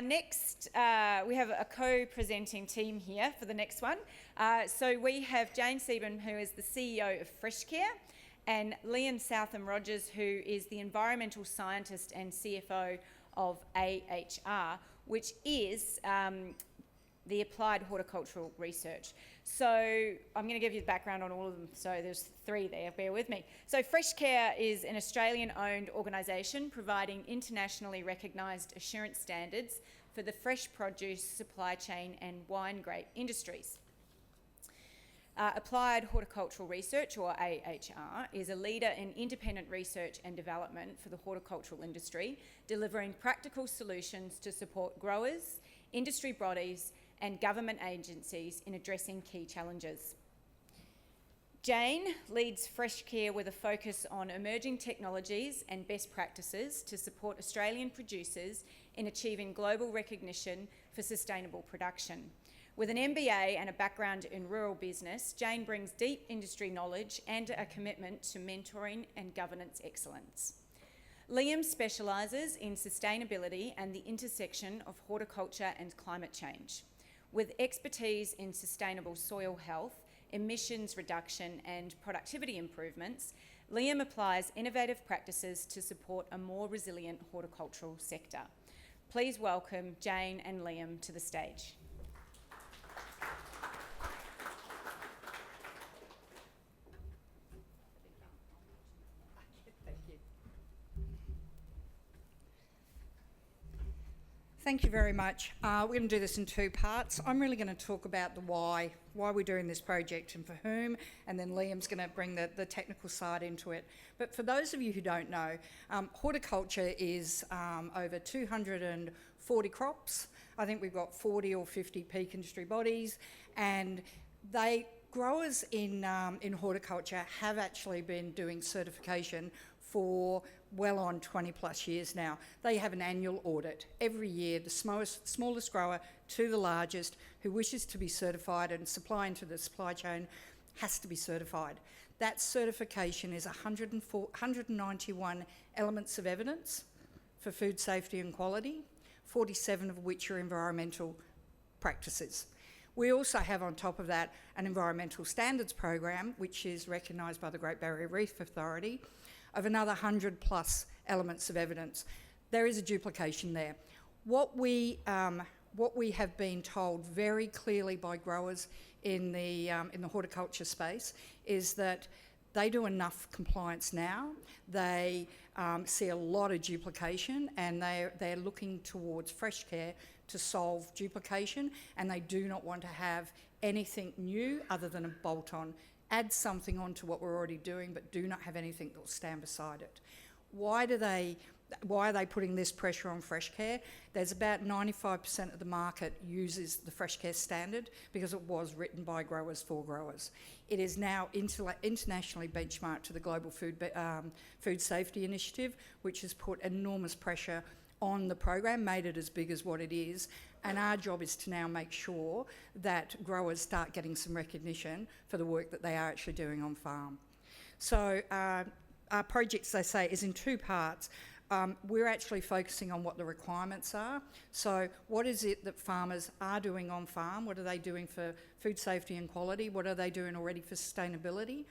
Next, we have a co-presenting team here for the next one. So we have Jane Siebum, who is the CEO of Freshcare, and Liam Southam-Rogers, who is the environmental scientist and CFO of AHR, which is the Applied Horticultural Research. So I'm going to give you the background on all of them. So there's three there, bear with me. So Freshcare is an Australian-owned organisation providing internationally recognised assurance standards for the fresh produce supply chain and wine grape industries. Applied Horticultural Research, or AHR, is a leader in independent research and development for the horticultural industry, delivering practical solutions to support growers, industry bodies, and government agencies in addressing key challenges. Jane leads Freshcare with a focus on emerging technologies and best practices to support Australian producers in achieving global recognition for sustainable production. With an MBA and a background in rural business, Jane brings deep industry knowledge and a commitment to mentoring and governance excellence. Liam specialises in sustainability and the intersection of horticulture and climate change. With expertise in sustainable soil health, emissions reduction and productivity improvements, Liam applies innovative practices to support a more resilient horticultural sector. Please welcome Jane and Liam to the stage. Thank you very much. We're going to do this in two parts. I'm really going to talk about the why we're doing this project and for whom, and then Liam's going to bring the technical side into it. But for those of you who don't know, horticulture is over 240 crops. I think we've got 40 or 50 peak industry bodies, and growers in horticulture have actually been doing certification for well on 20 plus years now. They have an annual audit every year, the smallest grower to the largest who wishes to be certified and supply into the supply chain has to be certified. That certification is 191 elements of evidence for food safety and quality, 47 of which are environmental practices. We also have on top of that an environmental standards program, which is recognised by the Great Barrier Reef Authority, of another 100 plus elements of evidence. There is a duplication there. What we have been told very clearly by growers in the horticulture space is that they do enough compliance now. They see a lot of duplication, and they're looking towards Freshcare to solve duplication, and they do not want to have anything new other than a bolt-on. Add something onto what we're already doing, but do not have anything that will stand beside it. Why are they putting this pressure on Freshcare? There's about 95% of the market uses the Freshcare standard because it was written by growers for growers. It is now internationally benchmarked to the Global Food Safety Initiative, which has put enormous pressure on the program, made it as big as what it is, and our job is to now make sure that growers start getting some recognition for the work that they are actually doing on farm. So our project, as I say, is in two parts. We're actually focusing on what the requirements are. So what is it that farmers are doing on farm? What are they doing for food safety and quality? What are they doing already for sustainability?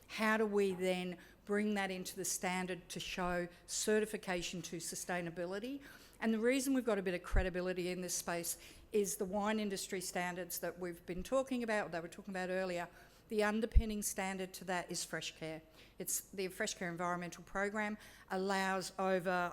How do we then bring that into the standard to show certification to sustainability? And the reason we've got a bit of credibility in this space is the wine industry standards that we've been talking about, they were talking about earlier. The underpinning standard to that is Freshcare. It's the Freshcare environmental program allows over,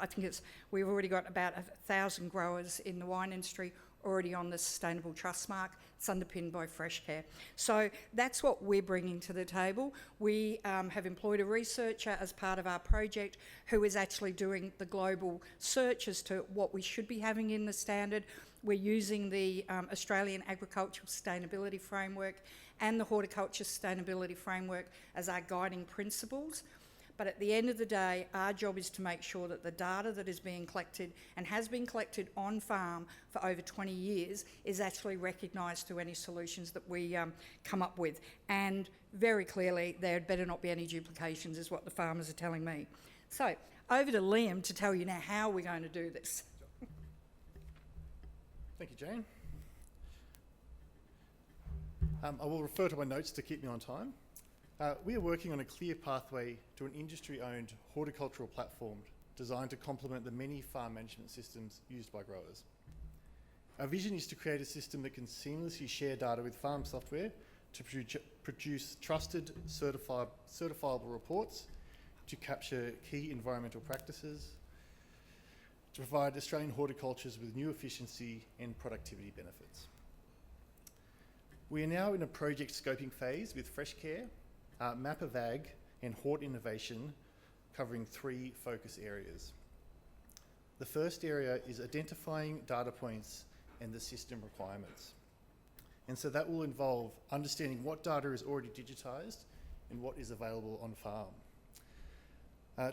we've already got about 1,000 growers in the wine industry already on the Sustainable Trust mark. It's underpinned by Freshcare. So that's what we're bringing to the table. We have employed a researcher as part of our project who is actually doing the global search as to what we should be having in the standard. We're using the Australian Agricultural Sustainability Framework and the Horticulture Sustainability Framework as our guiding principles. But at the end of the day, our job is to make sure that the data that is being collected and has been collected on farm for over 20 years is actually recognised through any solutions that we come up with. And very clearly, there better not be any duplications, is what the farmers are telling me. So over to Liam to tell you now how we're going to do this. Thank you, Jane. I will refer to my notes to keep me on time. We are working on a clear pathway to an industry-owned horticultural platform designed to complement the many farm management systems used by growers. Our vision is to create a system that can seamlessly share data with farm software to produce trusted, certifiable reports, to capture key environmental practices, to provide Australian horticultures with new efficiency and productivity benefits. We are now in a project scoping phase with Freshcare, Map of Ag and Hort Innovation, covering 3 focus areas. The first area is identifying data points and the system requirements. And so that will involve understanding what data is already digitised and what is available on farm.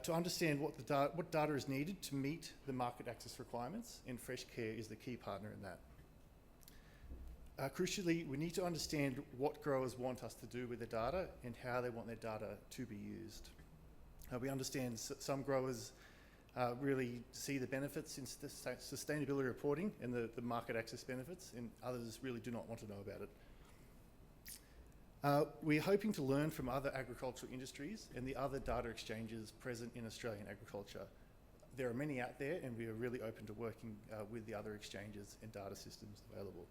To understand what data is needed to meet the market access requirements, and Freshcare is the key partner in that. Crucially, we need to understand what growers want us to do with the data and how they want their data to be used. We understand some growers really see the benefits in sustainability reporting and the market access benefits, and others really do not want to know about it. We're hoping to learn from other agricultural industries and the other data exchanges present in Australian agriculture. There are many out there, and we are really open to working with the other exchanges and data systems available.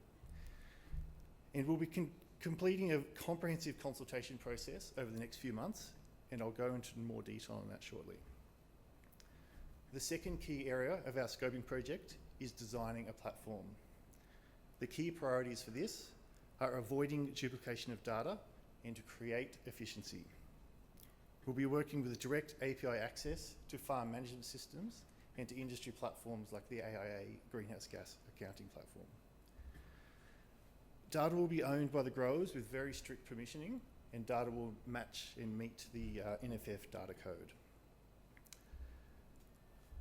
And we'll be completing a comprehensive consultation process over the next few months, and I'll go into more detail on that shortly. The second key area of our scoping project is designing a platform. The key priorities for this are avoiding duplication of data and to create efficiency. We'll be working with direct API access to farm management systems and to industry platforms like the AIA greenhouse gas accounting platform. Data will be owned by the growers with very strict permissioning, and data will match and meet the NFF data code.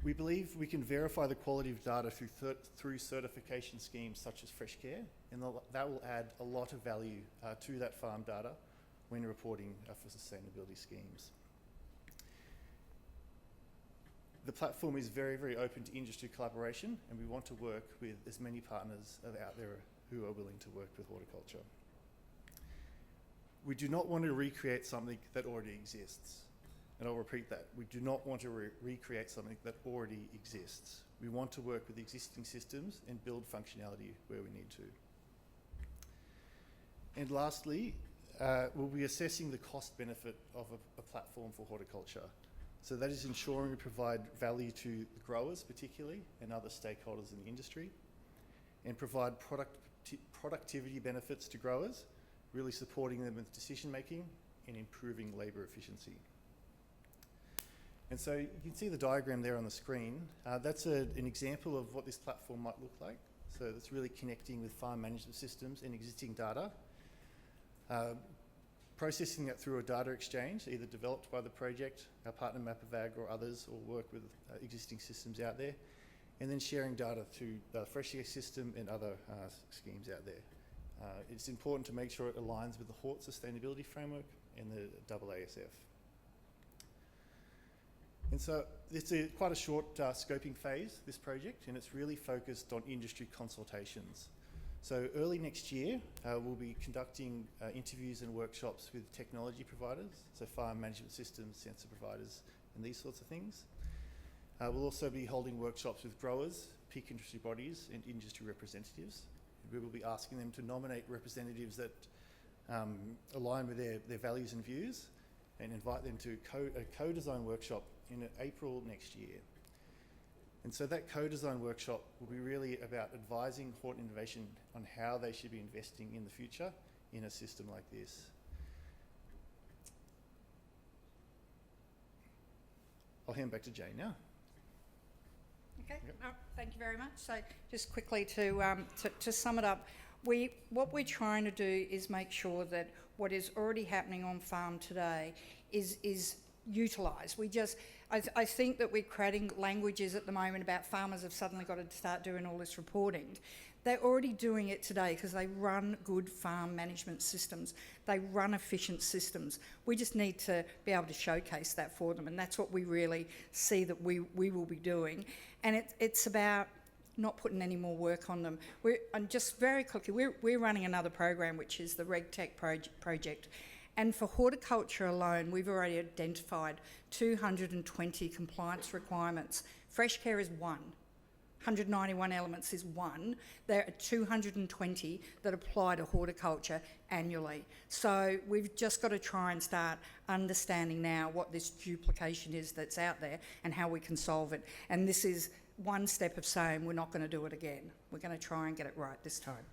We believe we can verify the quality of data through certification schemes such as Freshcare, and that will add a lot of value to that farm data when reporting for sustainability schemes. The platform is very, very open to industry collaboration, and we want to work with as many partners out there who are willing to work with horticulture. We do not want to recreate something that already exists. And I'll repeat that. We do not want to recreate something that already exists. We want to work with existing systems and build functionality where we need to. And lastly, we'll be assessing the cost benefit of a platform for horticulture. So that is ensuring we provide value to the growers particularly and other stakeholders in the industry, and provide productivity benefits to growers, really supporting them with decision making and improving labour efficiency. And so you can see the diagram there on the screen. That's an example of what this platform might look like. So it's really connecting with farm management systems and existing data, processing that through a data exchange, either developed by the project, our partner Map of Ag or others, or work with existing systems out there, and then sharing data through the Freshcare system and other schemes out there. It's important to make sure it aligns with the Hort Sustainability Framework and the AASF. And so it's quite a short scoping phase, this project, and it's really focused on industry consultations. So early next year, we'll be conducting interviews and workshops with technology providers, so farm management systems, sensor providers, and these sorts of things. We'll also be holding workshops with growers, peak industry bodies, and industry representatives. We will be asking them to nominate representatives that align with their values and views, and invite them to a co-design workshop in April next year. And so that co-design workshop will be really about advising Hort Innovation on how they should be investing in the future in a system like this. I'll hand back to Jane now. Okay, thank you very much. So just quickly to sum it up, what we're trying to do is make sure that what is already happening on farm today is utilised. I think that we're creating languages at the moment about farmers have suddenly got to start doing all this reporting. They're already doing it today because they run good farm management systems. They run efficient systems. We just need to be able to showcase that for them, and that's what we really see that we will be doing. And it's about not putting any more work on them. And just very quickly, we're running another program, which is the RegTech project. And for horticulture alone, we've already identified 220 compliance requirements. Freshcare is one. 191 elements is one. There are 220 that apply to horticulture annually. So we've just got to try and start understanding now what this duplication is that's out there and how we can solve it. And this is one step of saying we're not going to do it again. We're going to try and get it right this time.